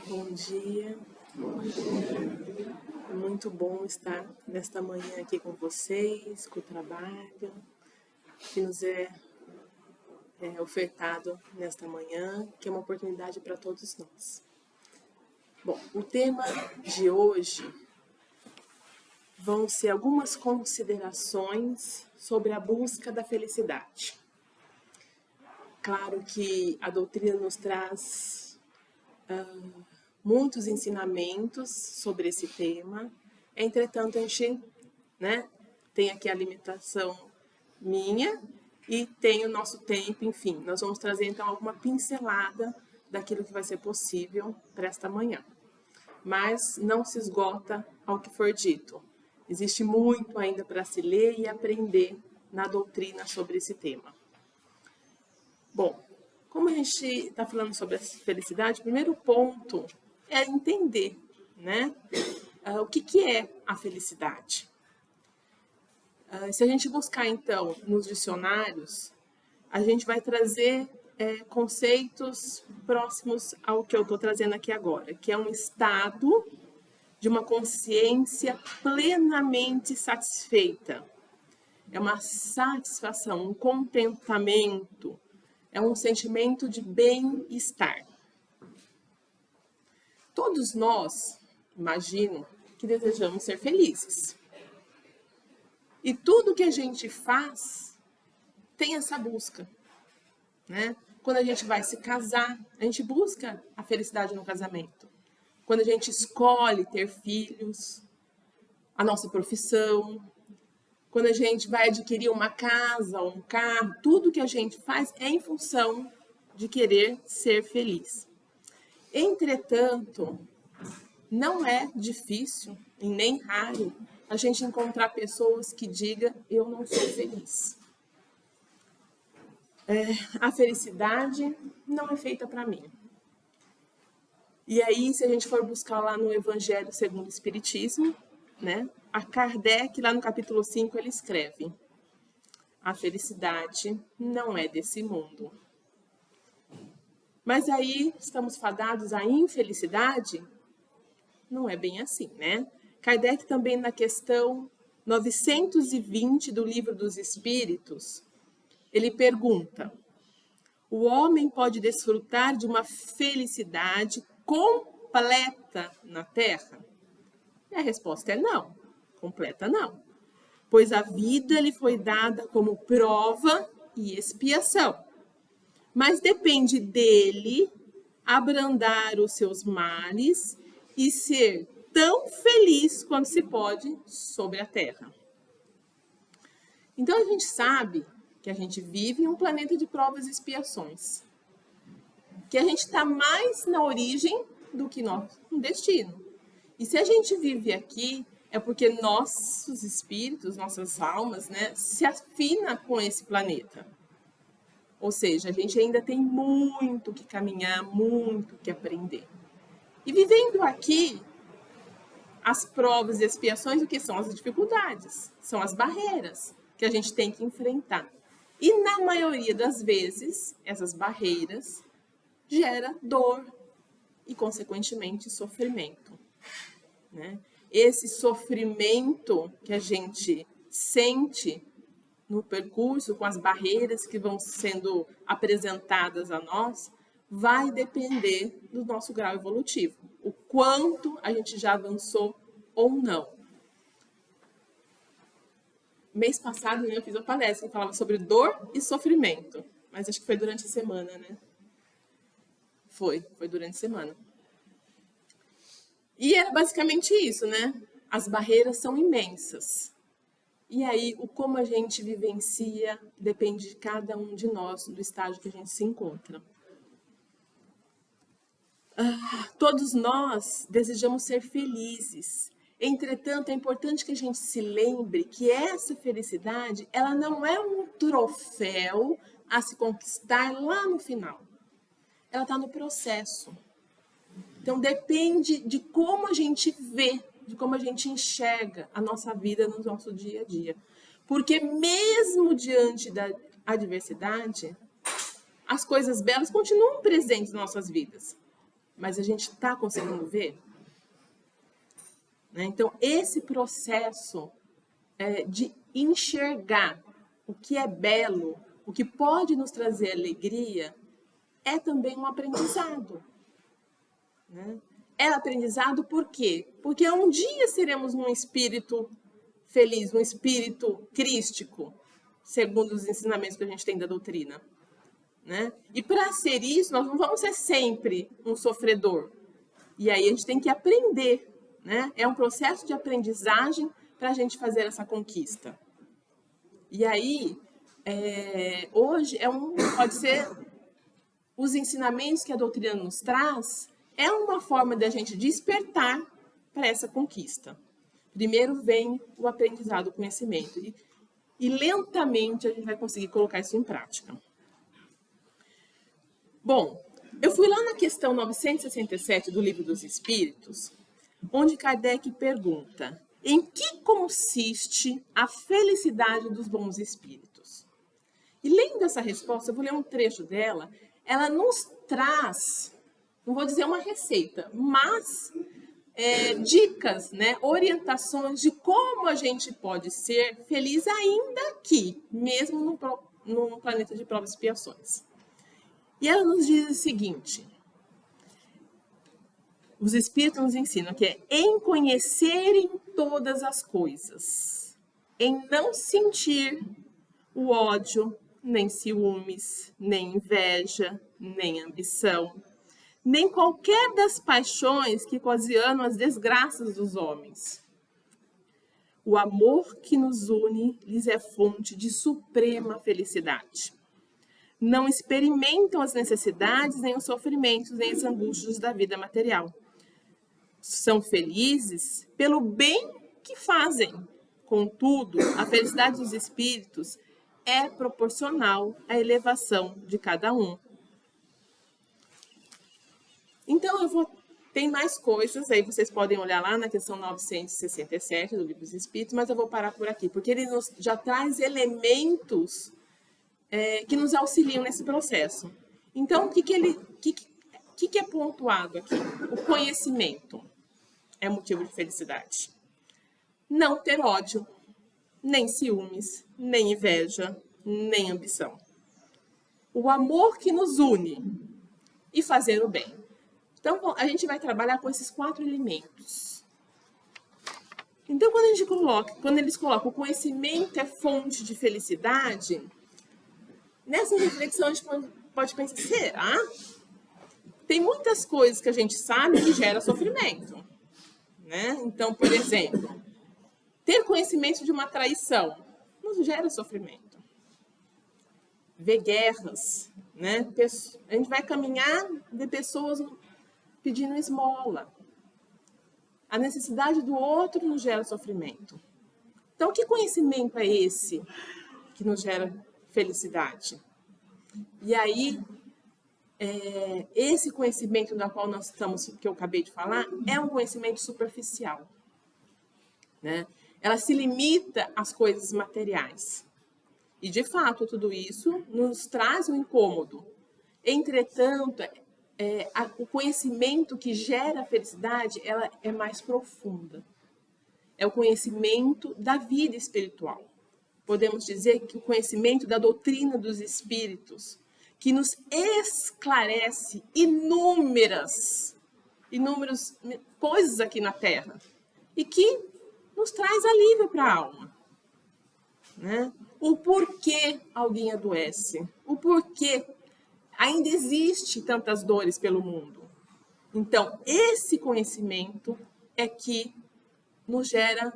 Bom dia. É muito bom estar nesta manhã aqui com vocês, com o trabalho que nos é ofertado nesta manhã, que é uma oportunidade para todos nós. Bom, o tema de hoje vão ser algumas considerações sobre a busca da felicidade. Claro que a doutrina nos traz muitos ensinamentos sobre esse tema. Entretanto, a gente tem aqui a limitação minha e tem o nosso tempo, enfim. Nós vamos trazer, então, alguma pincelada daquilo que vai ser possível para esta manhã. Mas não se esgota ao que for dito. Existe muito ainda para se ler e aprender na doutrina sobre esse tema. Bom, como a gente está falando sobre a felicidade, o primeiro ponto é entender, o que é a felicidade. Se a gente buscar, então, nos dicionários, a gente vai trazer conceitos próximos ao que eu estou trazendo aqui agora, que é um estado de uma consciência plenamente satisfeita. É uma satisfação, um contentamento, é um sentimento de bem-estar. Todos nós, imagino, que desejamos ser felizes. E tudo que a gente faz tem essa busca, Quando a gente vai se casar, a gente busca a felicidade no casamento. Quando a gente escolhe ter filhos, a nossa profissão, quando a gente vai adquirir uma casa ou um carro, tudo que a gente faz é em função de querer ser feliz. Entretanto, não é difícil e nem raro a gente encontrar pessoas que digam eu não sou feliz. A felicidade não é feita para mim. E aí, se a gente for buscar lá no Evangelho segundo o Espiritismo, a Kardec, lá no capítulo 5, ele escreve: a felicidade não é desse mundo. Mas aí, estamos fadados à infelicidade? Não é bem assim, Kardec também, na questão 920 do Livro dos Espíritos, ele pergunta: o homem pode desfrutar de uma felicidade completa na Terra? E a resposta é não, completa não. Pois a vida lhe foi dada como prova e expiação. Mas depende dele abrandar os seus males e ser tão feliz quanto se pode sobre a Terra. Então a gente sabe que a gente vive em um planeta de provas e expiações. Que a gente está mais na origem do que no destino. E se a gente vive aqui, é porque nossos espíritos, nossas almas, se afinam com esse planeta. Ou seja, a gente ainda tem muito que caminhar, muito que aprender. E vivendo aqui, as provas e expiações, o que são as dificuldades? São as barreiras que a gente tem que enfrentar. E na maioria das vezes, essas barreiras geram dor e, consequentemente, sofrimento. Esse sofrimento que a gente sente no percurso, com as barreiras que vão sendo apresentadas a nós, vai depender do nosso grau evolutivo, o quanto a gente já avançou ou não. Mês passado eu fiz uma palestra que falava sobre dor e sofrimento, mas acho que foi durante a semana, Foi durante a semana. E era basicamente isso, As barreiras são imensas. E aí, como a gente vivencia depende de cada um de nós, do estágio que a gente se encontra. Todos nós desejamos ser felizes. Entretanto, é importante que a gente se lembre que essa felicidade, ela não é um troféu a se conquistar lá no final. Ela está no processo. Então, depende de como a gente vê, de como a gente enxerga a nossa vida no nosso dia a dia. Porque mesmo diante da adversidade, as coisas belas continuam presentes nas nossas vidas. mas a gente está conseguindo ver? Né? Então, esse processo de enxergar o que é belo, o que pode nos trazer alegria, é também um aprendizado. Né? É aprendizado por quê? Porque um dia seremos um espírito feliz, um espírito crístico, segundo os ensinamentos que a gente tem da doutrina. Né? E para ser isso, nós não vamos ser sempre um sofredor. E aí a gente tem que aprender. Né? É um processo de aprendizagem para a gente fazer essa conquista. E aí, hoje, pode ser os ensinamentos que a doutrina nos traz, é uma forma de a gente despertar para essa conquista. Primeiro vem o aprendizado, o conhecimento. E lentamente a gente vai conseguir colocar isso em prática. Bom, eu fui lá na questão 967 do Livro dos Espíritos, onde Kardec pergunta: em que consiste a felicidade dos bons espíritos? E lendo essa resposta, eu vou ler um trecho dela, ela nos traz, não vou dizer uma receita, mas dicas, né, orientações de como a gente pode ser feliz ainda aqui, mesmo no planeta de provas e expiações. E ela nos diz o seguinte: os Espíritos nos ensinam que é em conhecerem todas as coisas, em não sentir o ódio, nem ciúmes, nem inveja, nem ambição, nem qualquer das paixões que ocasionam as desgraças dos homens. O amor que nos une lhes é fonte de suprema felicidade. Não experimentam as necessidades, nem os sofrimentos, nem as angústias da vida material. São felizes pelo bem que fazem. Contudo, a felicidade dos espíritos é proporcional à elevação de cada um. Então, tem mais coisas, aí vocês podem olhar lá na questão 967 do Livro dos Espíritos, mas eu vou parar por aqui, porque ele já traz elementos que nos auxiliam nesse processo. Então, o que é pontuado aqui? O conhecimento é motivo de felicidade. Não ter ódio, nem ciúmes, nem inveja, nem ambição. O amor que nos une e fazer o bem. Então, a gente vai trabalhar com esses 4 elementos. Então, quando eles colocam o conhecimento é fonte de felicidade, nessa reflexão a gente pode pensar, será? Tem muitas coisas que a gente sabe que gera sofrimento. Né? Então, por exemplo, ter conhecimento de uma traição nos gera sofrimento. Ver guerras, né? A gente vai caminhar, ver pessoas pedindo esmola. A necessidade do outro nos gera sofrimento. Então, que conhecimento é esse que nos gera felicidade? E aí, esse conhecimento da qual nós estamos, que eu acabei de falar, é um conhecimento superficial. Né? Ela se limita às coisas materiais. E, de fato, tudo isso nos traz um incômodo. Entretanto, o conhecimento que gera a felicidade, ela é mais profunda. É o conhecimento da vida espiritual. Podemos dizer que o conhecimento da doutrina dos espíritos, que nos esclarece inúmeras coisas aqui na Terra e que nos traz alívio para a alma. Né? O porquê alguém adoece, o porquê ainda existe tantas dores pelo mundo. Então, esse conhecimento é que nos gera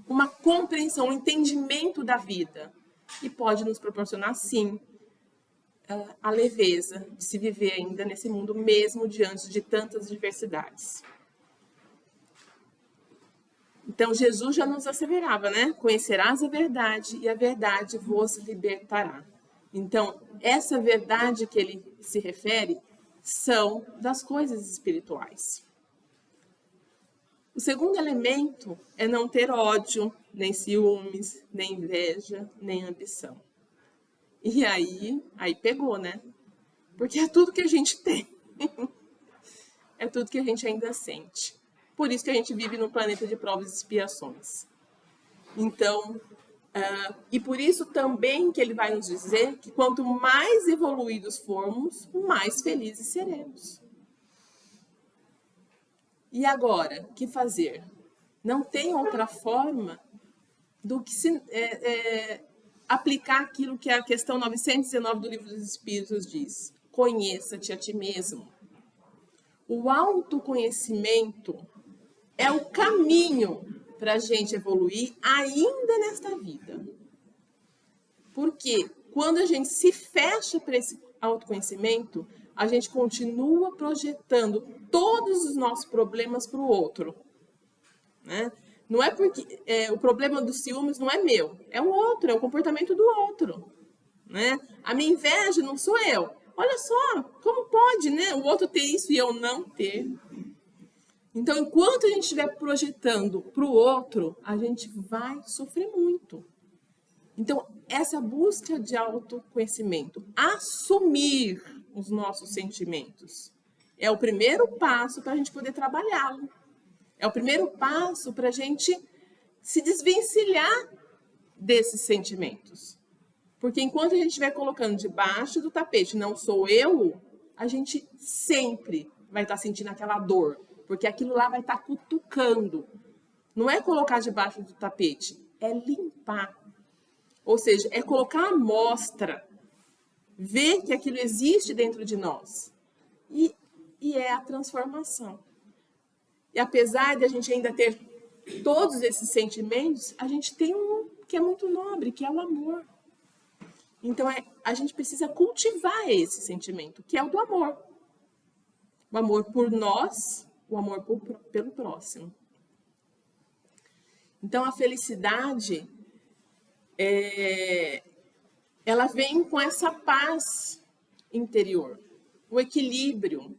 uma compreensão, um entendimento da vida e pode nos proporcionar, sim, a leveza de se viver ainda nesse mundo, mesmo diante de tantas diversidades. Então, Jesus já nos asseverava, né? Conhecerás a verdade e a verdade vos libertará. Então, essa verdade que ele se refere são das coisas espirituais. O segundo elemento é não ter ódio, nem ciúmes, nem inveja, nem ambição. E aí pegou, né? Porque é tudo que a gente tem. É tudo que a gente ainda sente. Por isso que a gente vive num planeta de provas e expiações. Então, e por isso também que ele vai nos dizer que quanto mais evoluídos formos, mais felizes seremos. E agora, o que fazer? Não tem outra forma do que aplicar aquilo que a questão 919 do Livro dos Espíritos diz. Conheça-te a ti mesmo. O autoconhecimento é o caminho para a gente evoluir ainda nesta vida. Porque quando a gente se fecha para esse autoconhecimento, a gente continua projetando todos os nossos problemas para o outro. Né? Não é porque o problema dos ciúmes não é meu, é o outro, é o comportamento do outro. Né? A minha inveja não sou eu. Olha só, como pode, né? O outro ter isso e eu não ter. Então, enquanto a gente estiver projetando para o outro, a gente vai sofrer muito. Então, essa busca de autoconhecimento, assumir os nossos sentimentos, é o primeiro passo para a gente poder trabalhá-lo. É o primeiro passo para a gente se desvencilhar desses sentimentos. Porque enquanto a gente estiver colocando debaixo do tapete, não sou eu, a gente sempre vai estar sentindo aquela dor. Porque aquilo lá vai estar cutucando. Não é colocar debaixo do tapete, é limpar. Ou seja, é colocar a mostra, ver que aquilo existe dentro de nós. E é a transformação. E apesar de a gente ainda ter todos esses sentimentos, a gente tem um que é muito nobre, que é o amor. Então, a gente precisa cultivar esse sentimento, que é o do amor. O amor por nós, o amor pelo próximo. Então, a felicidade, ela vem com essa paz interior, o equilíbrio.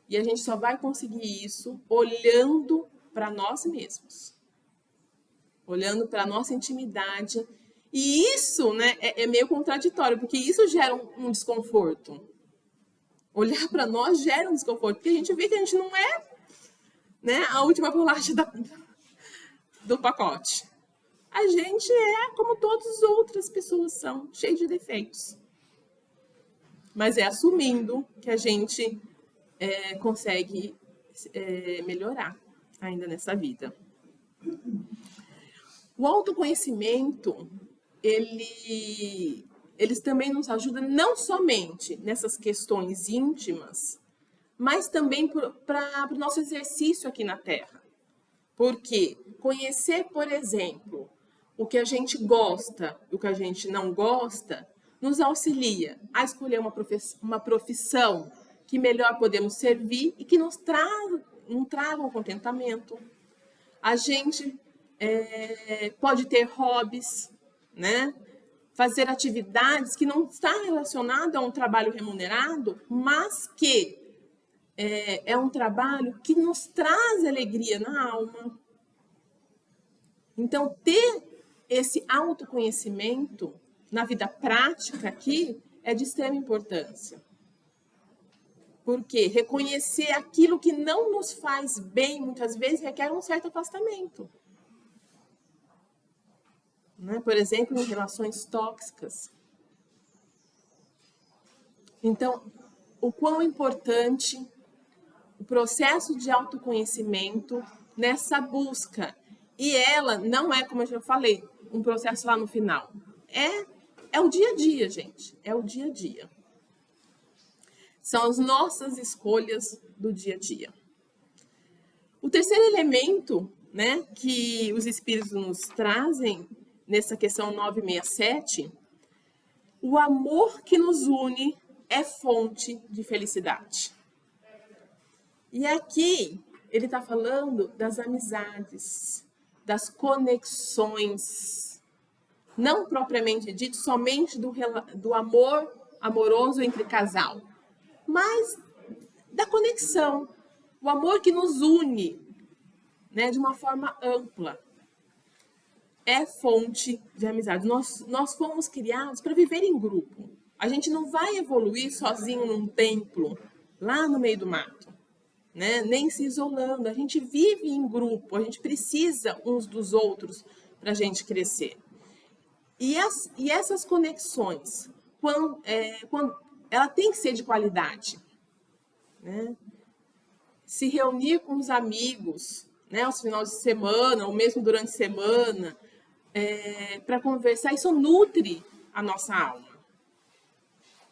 E a gente só vai conseguir isso olhando para nós mesmos, olhando para a nossa intimidade. E isso, né, é meio contraditório, porque isso gera um desconforto. Olhar para nós gera um desconforto, porque a gente vê que a gente não é, né, a última bolacha do pacote. A gente é como todas as outras pessoas são, cheio de defeitos. Mas é assumindo que a gente consegue melhorar ainda nessa vida. O autoconhecimento, eles também nos ajudam não somente nessas questões íntimas, mas também para o nosso exercício aqui na Terra. Porque conhecer, por exemplo, o que a gente gosta e o que a gente não gosta, nos auxilia a escolher uma profissão que melhor podemos servir e que nos traga um contentamento. A gente pode ter hobbies, né? Fazer atividades que não estão relacionadas a um trabalho remunerado, mas que é um trabalho que nos traz alegria na alma. Então, ter esse autoconhecimento na vida prática aqui é de extrema importância. Porque reconhecer aquilo que não nos faz bem, muitas vezes, requer um certo afastamento. Né? Por exemplo, em relações tóxicas. Então, o quão importante o processo de autoconhecimento nessa busca. E ela não é, como eu já falei, um processo lá no final. É o dia a dia, gente. É o dia a dia. São as nossas escolhas do dia a dia. O terceiro elemento, né, que os espíritos nos trazem nessa questão 967, o amor que nos une é fonte de felicidade. E aqui ele está falando das amizades, das conexões, não propriamente dito somente do amor amoroso entre casal, mas da conexão, o amor que nos une, né, de uma forma ampla. É fonte de amizade. Nós fomos criados para viver em grupo. A gente não vai evoluir sozinho num templo, lá no meio do mato, né? Nem se isolando. A gente vive em grupo, a gente precisa uns dos outros para a gente crescer. E essas conexões, quando ela tem que ser de qualidade, né? Se reunir com os amigos, né, aos finais de semana, ou mesmo durante a semana, para conversar, isso nutre a nossa alma.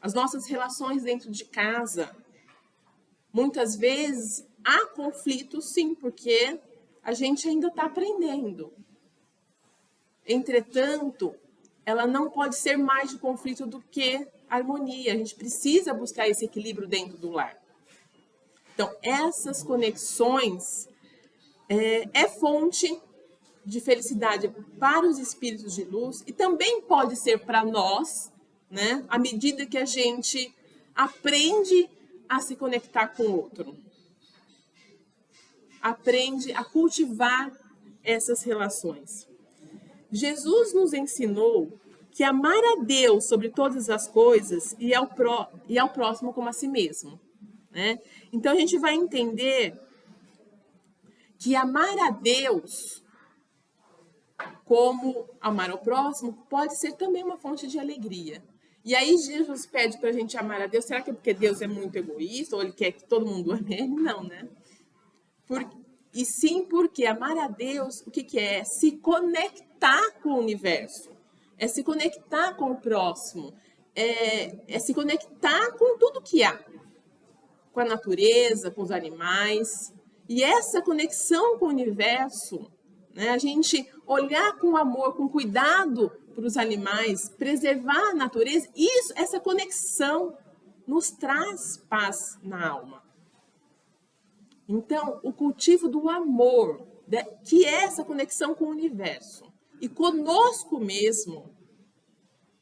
As nossas relações dentro de casa, muitas vezes há conflitos, sim, porque a gente ainda está aprendendo. Entretanto, ela não pode ser mais de conflito do que harmonia. A gente precisa buscar esse equilíbrio dentro do lar. Então, essas conexões é fonte de felicidade para os espíritos de luz e também pode ser para nós, né? À medida que a gente aprende a se conectar com o outro. Aprende a cultivar essas relações. Jesus nos ensinou que amar a Deus sobre todas as coisas e ao próximo como a si mesmo, né? Então a gente vai entender que amar a Deus como amar ao próximo pode ser também uma fonte de alegria. E aí Jesus pede para a gente amar a Deus. Será que é porque Deus é muito egoísta ou ele quer que todo mundo ame ele? Não, né? E sim porque amar a Deus, o que é? Se conectar com o universo. É se conectar com o próximo. É se conectar com tudo que há. Com a natureza, com os animais. E essa conexão com o universo, né, a gente olhar com amor, com cuidado para os animais, preservar a natureza, essa conexão nos traz paz na alma. Então, o cultivo do amor, que é essa conexão com o universo e conosco mesmo,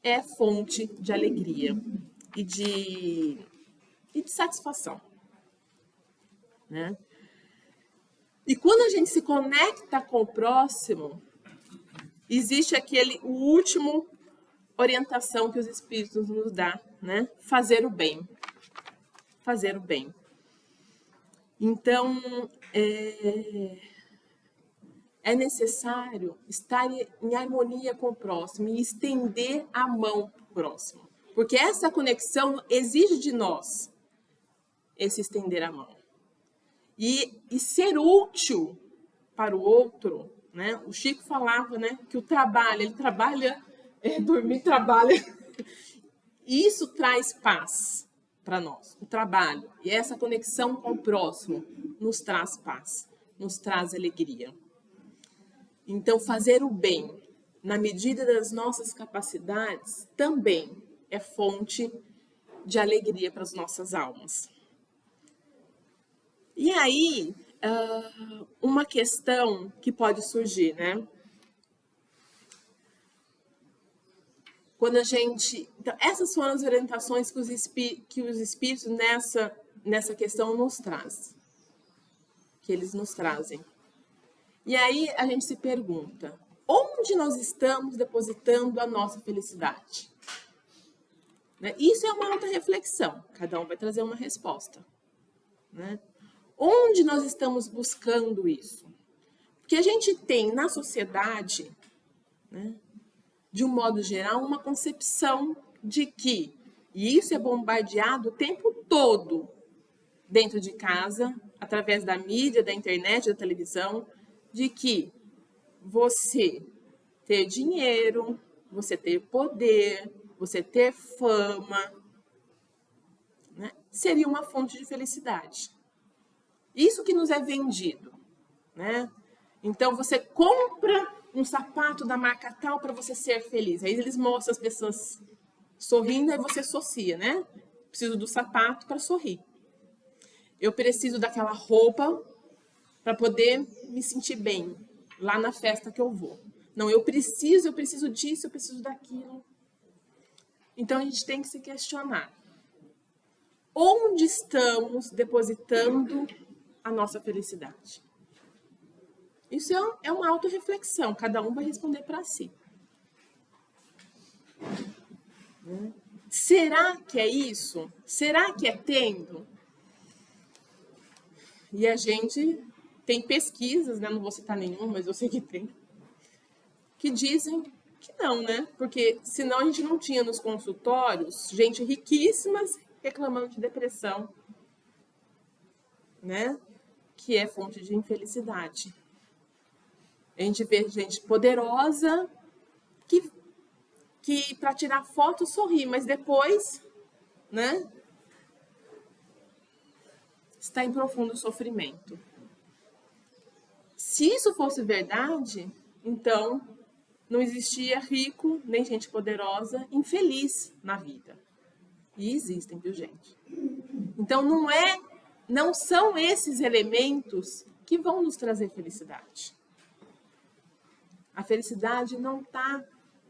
é fonte de alegria e de satisfação, né? E quando a gente se conecta com o próximo, existe o último orientação que os espíritos nos dão, né? Fazer o bem. Fazer o bem. Então, é necessário estar em harmonia com o próximo e estender a mão para o próximo. Porque essa conexão exige de nós esse estender a mão. E ser útil para o outro, né? O Chico falava, né, que ele trabalha, dormir, trabalha. E isso traz paz para nós, o trabalho. E essa conexão com o próximo nos traz paz, nos traz alegria. Então, fazer o bem, na medida das nossas capacidades, também é fonte de alegria para as nossas almas. E aí, uma questão que pode surgir, né? Quando a gente... Então, essas foram as orientações que os espíritos nessa questão nos trazem. Que eles nos trazem. E aí a gente se pergunta, onde nós estamos depositando a nossa felicidade? Né? Isso é uma alta reflexão, cada um vai trazer uma resposta. Né? Onde nós estamos buscando isso? Porque a gente tem na sociedade, né, de um modo geral, uma concepção de que, e isso é bombardeado o tempo todo dentro de casa, através da mídia, da internet, da televisão, de que você ter dinheiro, você ter poder, você ter fama, né, seria uma fonte de felicidade. Isso que nos é vendido, né? Então, você compra um sapato da marca tal para você ser feliz. Aí eles mostram as pessoas sorrindo e você associa, né? Preciso do sapato para sorrir. Eu preciso daquela roupa para poder me sentir bem lá na festa que eu vou. Não, eu preciso disso, eu preciso daquilo. Então, a gente tem que se questionar. Onde estamos depositando a nossa felicidade? Isso é uma autorreflexão, cada um vai responder para si. Será que é isso? Será que é tendo? E a gente tem pesquisas, né? Não vou citar nenhuma, mas eu sei que tem, que dizem que não, né? Porque senão a gente não tinha nos consultórios gente riquíssimas reclamando de depressão, né? Que é fonte de infelicidade. A gente vê gente poderosa que para tirar foto sorri, mas depois, né? Está em profundo sofrimento. Se isso fosse verdade, então não existia rico nem gente poderosa infeliz na vida. E existem, viu, gente? Então não são esses elementos que vão nos trazer felicidade. A felicidade não está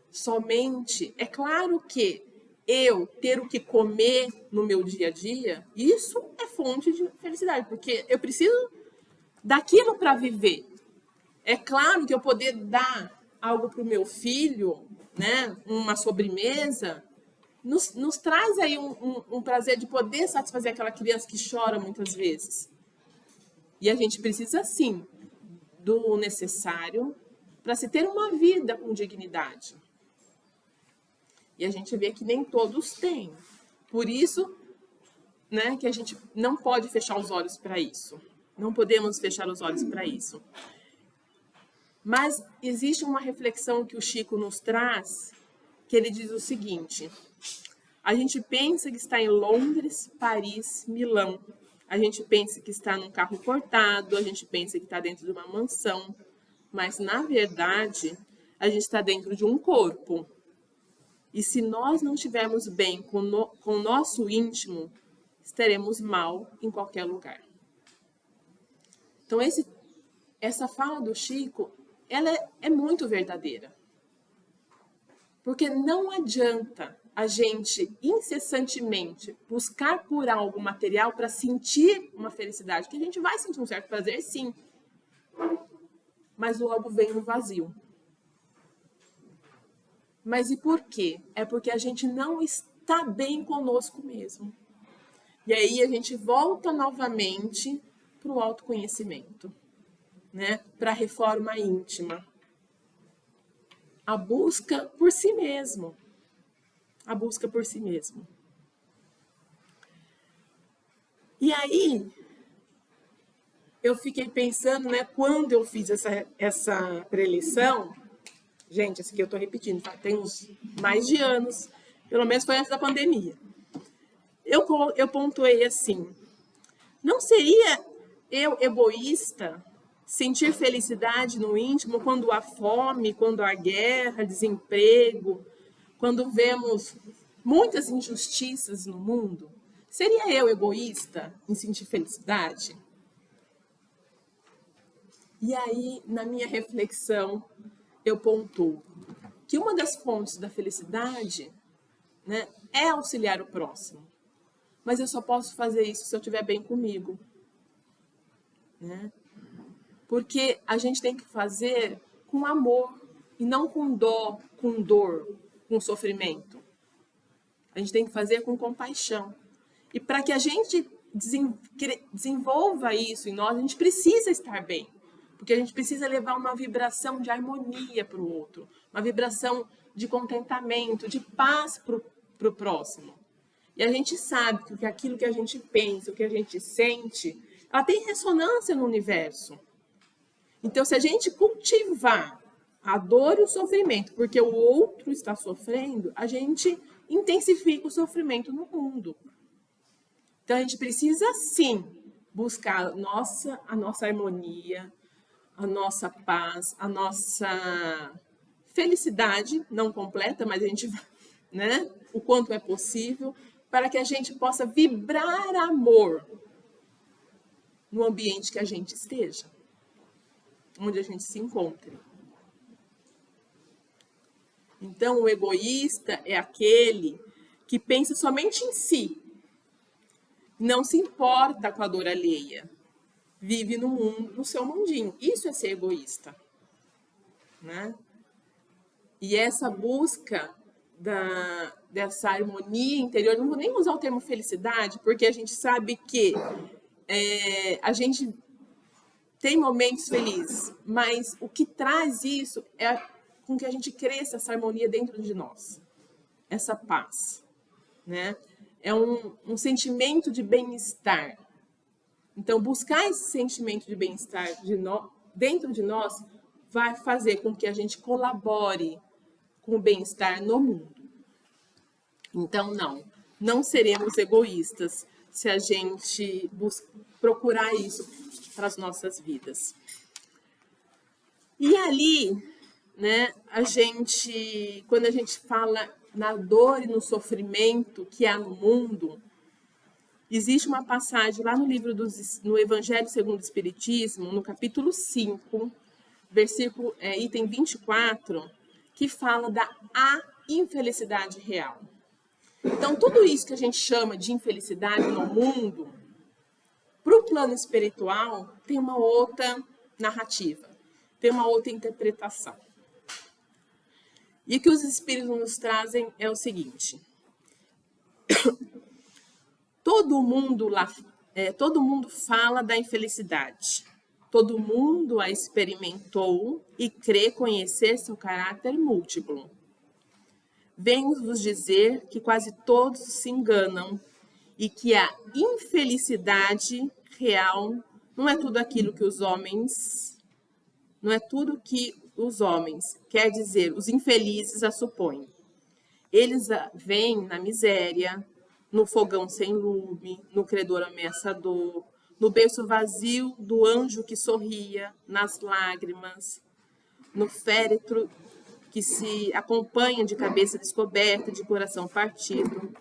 somente... É claro que eu ter o que comer no meu dia a dia, isso é fonte de felicidade, porque eu preciso daquilo para viver. É claro que eu poder dar algo para o meu filho, né, uma sobremesa, nos traz aí um prazer de poder satisfazer aquela criança que chora muitas vezes. E a gente precisa, sim, do necessário para se ter uma vida com dignidade. E a gente vê que nem todos têm. Por isso, né, que a gente não pode fechar os olhos para isso. Não podemos fechar os olhos para isso. Mas existe uma reflexão que o Chico nos traz, que ele diz o seguinte: a gente pensa que está em Londres, Paris, Milão. A gente pensa que está num carro importado, a gente pensa que está dentro de uma mansão. Mas, na verdade, a gente está dentro de um corpo. E se nós não estivermos bem com o nosso íntimo, estaremos mal em qualquer lugar. Então, essa fala do Chico, ela é muito verdadeira. Porque não adianta a gente incessantemente buscar por algo material para sentir uma felicidade, que a gente vai sentir um certo prazer, sim. Mas logo vem um vazio. Mas e por quê? É porque a gente não está bem conosco mesmo. E aí a gente volta novamente para o autoconhecimento, né? Para a reforma íntima. A busca por si mesmo. A busca por si mesmo. E aí, eu fiquei pensando, né? Quando eu fiz essa preleção, gente, esse aqui eu estou repetindo, tá? Tem uns mais de anos, pelo menos foi antes da pandemia. Eu pontuei assim: não seria eu egoísta sentir felicidade no íntimo quando há fome, quando há guerra, desemprego, quando vemos muitas injustiças no mundo? Seria eu egoísta em sentir felicidade? E aí, na minha reflexão, eu pontuo que uma das fontes da felicidade, né, é auxiliar o próximo. Mas eu só posso fazer isso se eu estiver bem comigo. Né? Porque a gente tem que fazer com amor e não com dó, com dor, com sofrimento. A gente tem que fazer com compaixão. E para que a gente desenvolva isso em nós, a gente precisa estar bem. Porque a gente precisa levar uma vibração de harmonia para o outro, uma vibração de contentamento, de paz para o próximo. E a gente sabe que aquilo que a gente pensa, o que a gente sente, ela tem ressonância no universo. Então, se a gente cultivar a dor e o sofrimento, porque o outro está sofrendo, a gente intensifica o sofrimento no mundo. Então, a gente precisa, sim, buscar a nossa harmonia, a nossa paz, a nossa felicidade, não completa, mas a gente, né, o quanto é possível, para que a gente possa vibrar amor no ambiente que a gente esteja, onde a gente se encontre. Então, o egoísta é aquele que pensa somente em si, não se importa com a dor alheia, vive no mundo, no seu mundinho. Isso é ser egoísta, né? E essa busca dessa harmonia interior, não vou nem usar o termo felicidade, porque a gente sabe que a gente tem momentos felizes, mas o que traz isso é com que a gente cresça essa harmonia dentro de nós, essa paz, né? É um sentimento de bem-estar. Então, buscar esse sentimento de bem-estar dentro de nós vai fazer com que a gente colabore com o bem-estar no mundo. Então, não seremos egoístas se a gente procurar isso para as nossas vidas. E ali, né, quando a gente fala na dor e no sofrimento que há no mundo, existe uma passagem lá no Evangelho segundo o Espiritismo, no capítulo 5, versículo, item 24, que fala da infelicidade real. Então, tudo isso que a gente chama de infelicidade no mundo, para o plano espiritual, tem uma outra narrativa, tem uma outra interpretação. E o que os espíritos nos trazem é o seguinte: todo mundo fala da infelicidade. Todo mundo a experimentou e crê conhecer seu caráter múltiplo. Venho-vos dizer que quase todos se enganam e que a infelicidade real não é tudo aquilo que os homens, quer dizer, os infelizes a supõem. Eles a veem na miséria, no fogão sem lume, no credor ameaçador, no berço vazio do anjo que sorria, nas lágrimas, no féretro que se acompanha de cabeça descoberta, de coração partido,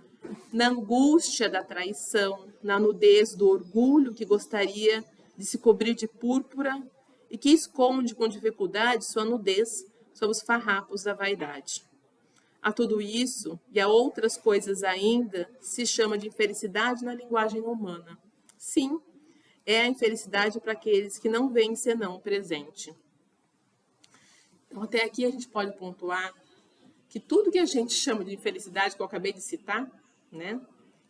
na angústia da traição, na nudez do orgulho que gostaria de se cobrir de púrpura e que esconde com dificuldade sua nudez sob os farrapos da vaidade. A tudo isso e a outras coisas ainda se chama de infelicidade na linguagem humana. Sim, é a infelicidade para aqueles que não veem senão o presente. Então, até aqui a gente pode pontuar que tudo que a gente chama de infelicidade, que eu acabei de citar, né,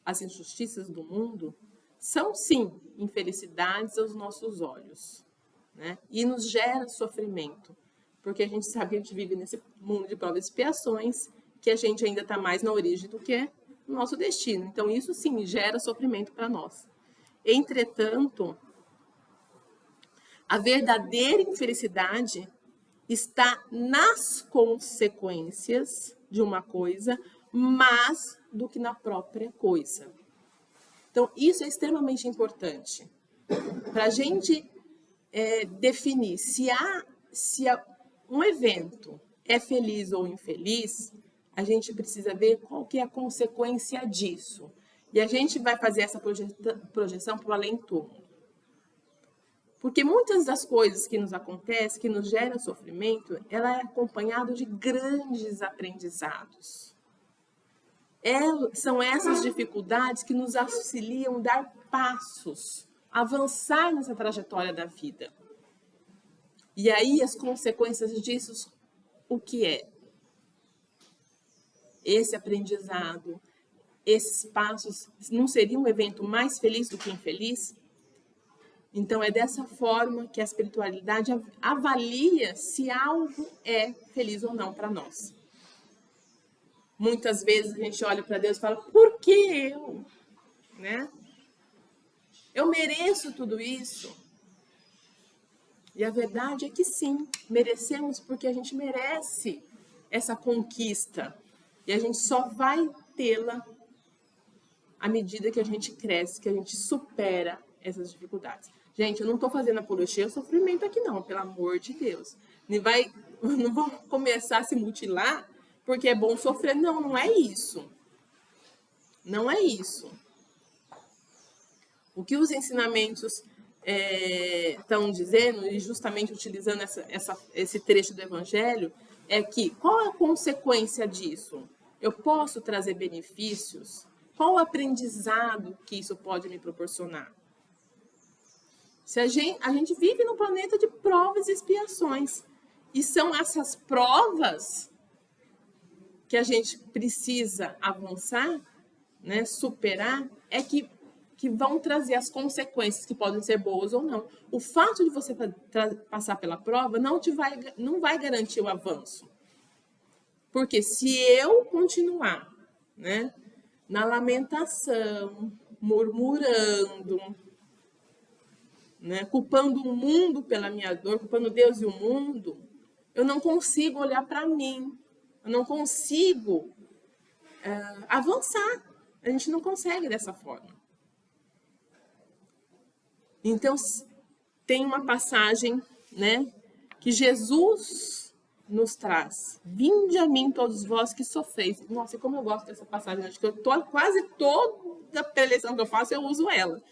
as injustiças do mundo, são sim infelicidades aos nossos olhos, né, e nos gera sofrimento, porque a gente sabe que a gente vive nesse mundo de provas e expiações, que a gente ainda está mais na origem do que o nosso destino. Então, isso sim gera sofrimento para nós. Entretanto, a verdadeira infelicidade está nas consequências de uma coisa, mais do que na própria coisa. Então, isso é extremamente importante. Para a gente definir se um evento é feliz ou infeliz, a gente precisa ver qual que é a consequência disso. E a gente vai fazer essa projeção para o além-túmulo. Porque muitas das coisas que nos acontecem, que nos geram sofrimento, ela é acompanhada de grandes aprendizados. São essas dificuldades que nos auxiliam a dar passos, avançar nessa trajetória da vida. E aí as consequências disso, o que é? Esse aprendizado, esses passos, não seria um evento mais feliz do que infeliz? Então, é dessa forma que a espiritualidade avalia se algo é feliz ou não para nós. Muitas vezes a gente olha para Deus e fala, por que eu? Né? Eu mereço tudo isso? E a verdade é que sim, merecemos porque a gente merece essa conquista. E a gente só vai tê-la à medida que a gente cresce, que a gente supera essas dificuldades. Gente, eu não estou fazendo apologia ao sofrimento aqui não, pelo amor de Deus. Não vão começar a se mutilar porque é bom sofrer. Não, não é isso. Não é isso. O que os ensinamentos estão dizendo, e justamente utilizando esse trecho do Evangelho, é que qual é a consequência disso? Eu posso trazer benefícios? Qual o aprendizado que isso pode me proporcionar? Se a gente vive num planeta de provas e expiações. E são essas provas que a gente precisa avançar, né, superar, é que que vão trazer as consequências que podem ser boas ou não. O fato de você passar pela prova não vai garantir o avanço. Porque se eu continuar, né, na lamentação, murmurando, né, culpando o mundo pela minha dor, culpando Deus e o mundo, eu não consigo olhar para mim, eu não consigo avançar. A gente não consegue dessa forma. Então, tem uma passagem, né, que Jesus nos traz. Vinde a mim todos vós que sofreis. Nossa, como eu gosto dessa passagem. Acho que quase toda preleção que eu faço, eu uso ela.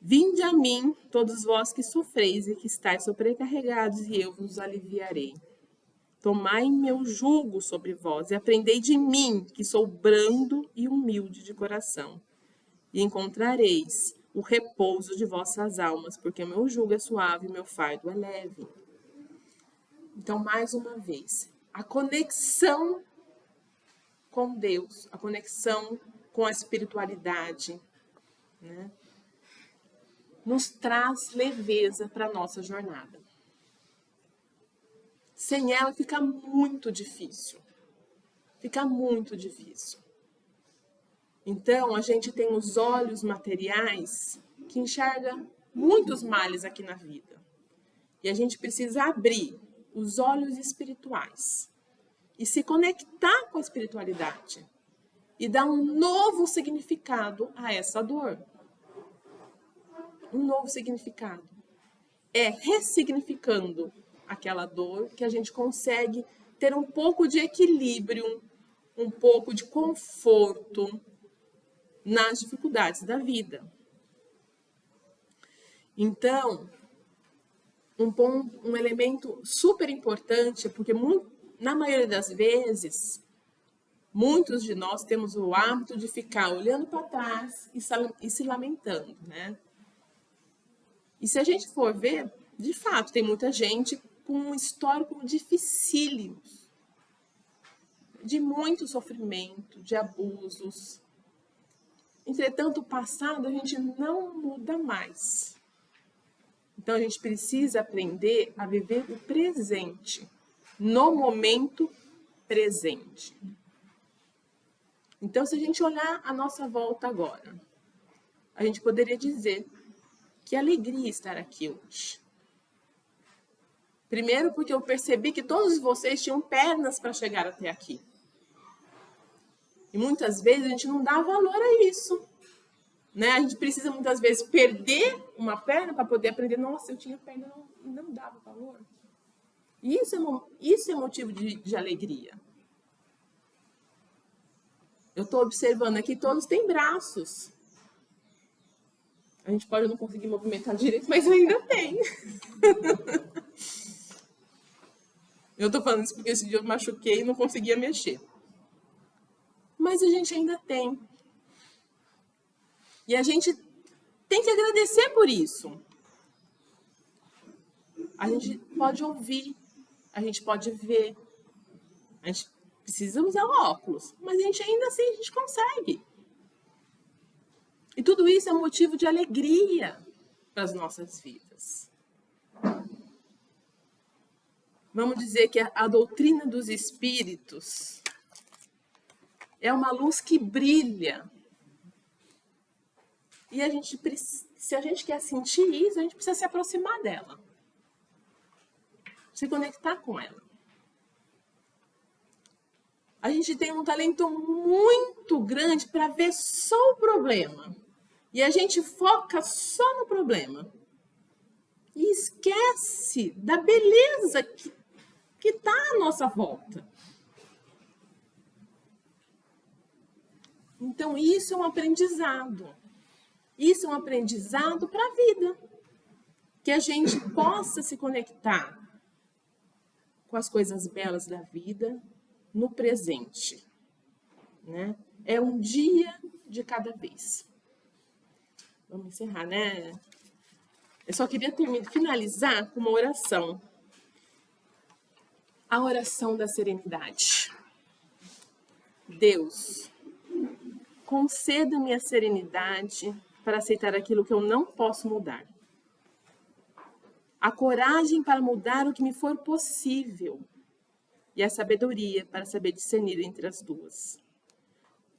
Vinde a mim todos vós que sofreis e que estáis sobrecarregados, e eu vos aliviarei. Tomai meu jugo sobre vós e aprendei de mim, que sou brando e humilde de coração. E encontrareis o repouso de vossas almas, porque o meu jugo é suave e meu fardo é leve. Então, mais uma vez, a conexão com Deus, a conexão com a espiritualidade, né, nos traz leveza para a nossa jornada. Sem ela fica muito difícil. Fica muito difícil. Então, a gente tem os olhos materiais que enxergam muitos males aqui na vida. E a gente precisa abrir os olhos espirituais e se conectar com a espiritualidade e dar um novo significado a essa dor. Um novo significado. É ressignificando aquela dor que a gente consegue ter um pouco de equilíbrio, um pouco de conforto nas dificuldades da Então, um elemento super importante, porque na maioria das vezes, muitos de nós temos o hábito de ficar olhando para trás e se lamentando, né? E se a gente for ver, de fato, tem muita gente com um histórico dificílimo, de muito sofrimento, de abusos. Entretanto, o passado a gente não muda mais. Então, a gente precisa aprender a viver o presente, no momento presente. Então, se a gente olhar a nossa volta agora, a gente poderia dizer que alegria estar aqui hoje. Primeiro, porque eu percebi que todos vocês tinham pernas para chegar até aqui. E muitas vezes a gente não dá valor a isso. Né? A gente precisa muitas vezes perder uma perna para poder aprender. Nossa, eu tinha perna e não dava valor. E isso é motivo de alegria. Eu estou observando aqui, todos têm braços. A gente pode não conseguir movimentar direito, mas ainda tem. Eu estou falando isso porque esse dia eu machuquei e não conseguia mexer. Mas a gente ainda tem. E a gente tem que agradecer por isso. A gente pode ouvir, a gente pode ver, a gente precisa usar óculos, mas a gente ainda assim a gente consegue. E tudo isso é um motivo de alegria para as nossas vidas. Vamos dizer que a doutrina dos espíritos é uma luz que brilha. E se a gente quer sentir isso, a gente precisa se aproximar dela. Se conectar com ela. A gente tem um talento muito grande para ver só o problema. E a gente foca só no problema. E esquece da beleza que está à nossa volta. Então, isso é um aprendizado. Isso é um aprendizado para a vida. Que a gente possa se conectar com as coisas belas da vida no presente. Né? É um dia de cada vez. Vamos encerrar, né? Eu só queria finalizar com uma oração. A oração da serenidade. Deus, conceda-me a serenidade para aceitar aquilo que eu não posso mudar. A coragem para mudar o que me for possível. E a sabedoria para saber discernir entre as duas.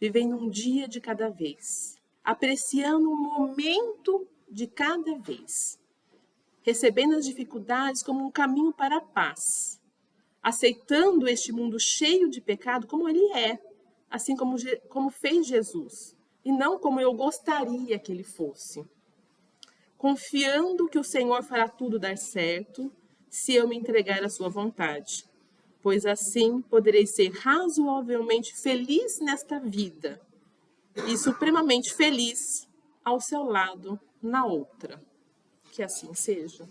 Vivendo um dia de cada vez. Apreciando um momento de cada vez. Recebendo as dificuldades como um caminho para a paz. Aceitando este mundo cheio de pecado como ele é. Assim como fez Jesus. E não como eu gostaria que ele fosse. Confiando que o Senhor fará tudo dar certo se eu me entregar à sua vontade. Pois assim poderei ser razoavelmente feliz nesta vida e supremamente feliz ao seu lado na outra. Que assim seja.